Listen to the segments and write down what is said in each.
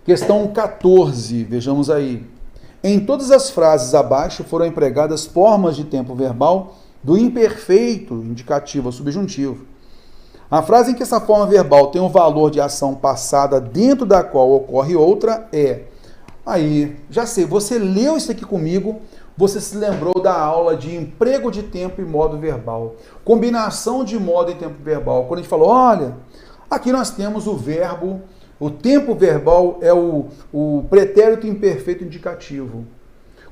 Questão 14, vejamos aí. Em todas as frases abaixo foram empregadas formas de tempo verbal do imperfeito, indicativo ou subjuntivo. A frase em que essa forma verbal tem o valor de ação passada dentro da qual ocorre outra é... Aí, já sei, você leu isso aqui comigo, você se lembrou da aula de emprego de tempo e modo verbal. Combinação de modo e tempo verbal. Quando a gente falou, olha, aqui nós temos o verbo... O tempo verbal é o pretérito imperfeito indicativo.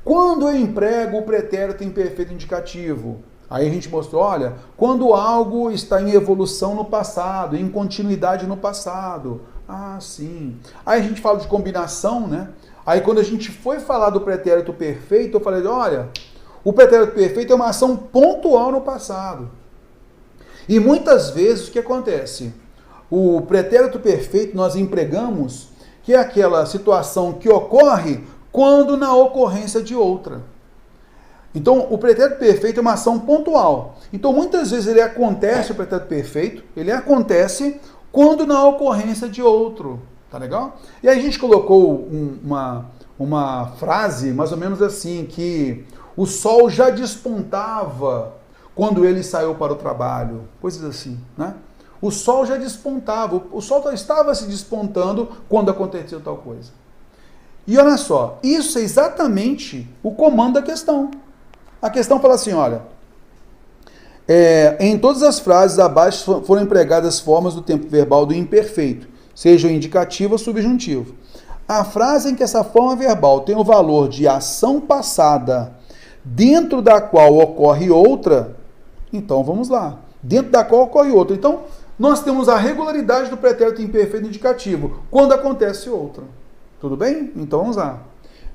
Quando eu emprego o pretérito imperfeito indicativo? Aí a gente mostrou, olha, quando algo está em evolução no passado, em continuidade no passado. Ah, sim. Aí a gente fala de combinação, né? Aí quando a gente foi falar do pretérito perfeito, eu falei, olha, o pretérito perfeito é uma ação pontual no passado. E muitas vezes o que acontece? O pretérito perfeito nós empregamos, que é aquela situação que ocorre quando na ocorrência de outra. Então, o pretérito perfeito é uma ação pontual. Então, muitas vezes ele acontece, o pretérito perfeito, ele acontece quando na ocorrência de outro. Tá legal? E aí a gente colocou uma frase mais ou menos assim, que o sol já despontava quando ele saiu para o trabalho. Coisas assim, né? O sol já despontava, o sol estava se despontando quando aconteceu tal coisa. E olha só, isso é exatamente o comando da questão. A questão fala assim, olha, em todas as frases abaixo foram empregadas formas do tempo verbal do imperfeito, seja o indicativo ou subjuntivo. A frase em que essa forma verbal tem o valor de ação passada dentro da qual ocorre outra, então vamos lá, dentro da qual ocorre outra. Então, nós temos a regularidade do pretérito imperfeito indicativo, quando acontece outra. Tudo bem? Então vamos lá.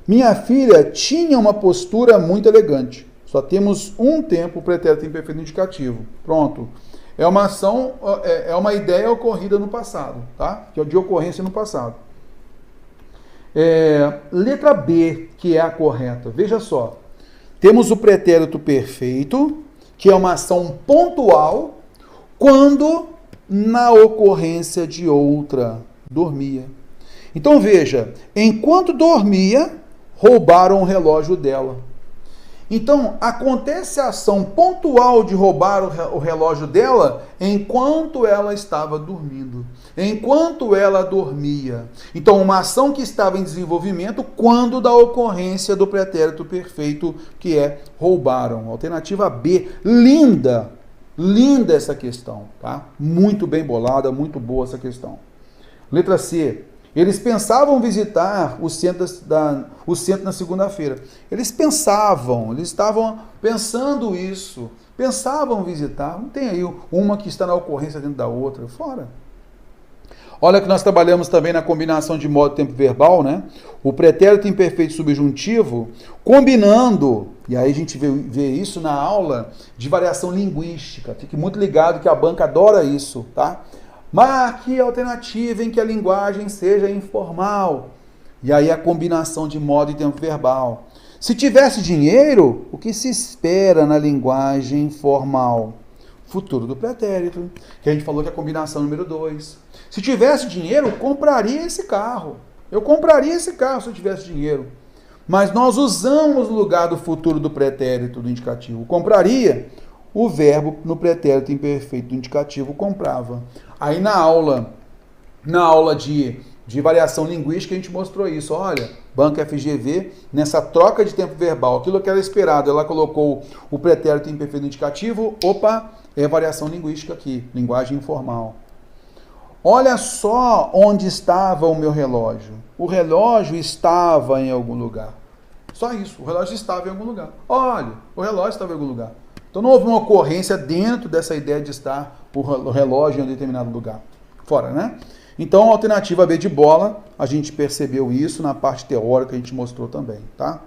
Minha filha tinha uma postura muito elegante. Só temos um tempo pretérito imperfeito indicativo. Pronto. É uma ação, é uma ideia ocorrida no passado, tá? Que é de ocorrência no passado. Letra B, que é a correta. Veja só. Temos o pretérito perfeito, que é uma ação pontual, quando na ocorrência de outra, dormia. Então veja, enquanto dormia, roubaram o relógio dela. Então, acontece a ação pontual de roubar o relógio dela enquanto ela estava dormindo, enquanto ela dormia. Então, uma ação que estava em desenvolvimento quando da ocorrência do pretérito perfeito, que é roubaram. Alternativa B, linda. Linda essa questão, tá? Muito bem bolada, muito boa essa questão. Letra C. Eles pensavam visitar o centro na segunda-feira. Eles estavam pensando isso. Pensavam visitar. Não tem aí uma que está na ocorrência dentro da outra. Fora. Olha que nós trabalhamos também na combinação de modo e tempo verbal, né? O pretérito imperfeito subjuntivo, combinando, e aí a gente vê isso na aula de variação linguística. Fique muito ligado que a banca adora isso, tá? Marque a alternativa em que a linguagem seja informal. E aí a combinação de modo e tempo verbal. Se tivesse dinheiro, o que se espera na linguagem formal? Futuro do pretérito, que a gente falou que é a combinação número 2. Se tivesse dinheiro, compraria esse carro. Eu compraria esse carro se eu tivesse dinheiro. Mas nós usamos no lugar do futuro do pretérito do indicativo compraria, o verbo no pretérito imperfeito do indicativo comprava. Aí na aula de variação linguística a gente mostrou isso. Olha, Banca FGV, nessa troca de tempo verbal, aquilo que era esperado, ela colocou o pretérito imperfeito do indicativo, é variação linguística aqui, linguagem informal. Olha só onde estava o meu relógio. O relógio estava em algum lugar. Só isso, o relógio estava em algum lugar. Olha, o relógio estava em algum lugar. Então não houve uma ocorrência dentro dessa ideia de estar o relógio em um determinado lugar. Fora, né? Então, a alternativa B de bola, a gente percebeu isso na parte teórica, a gente mostrou também, tá?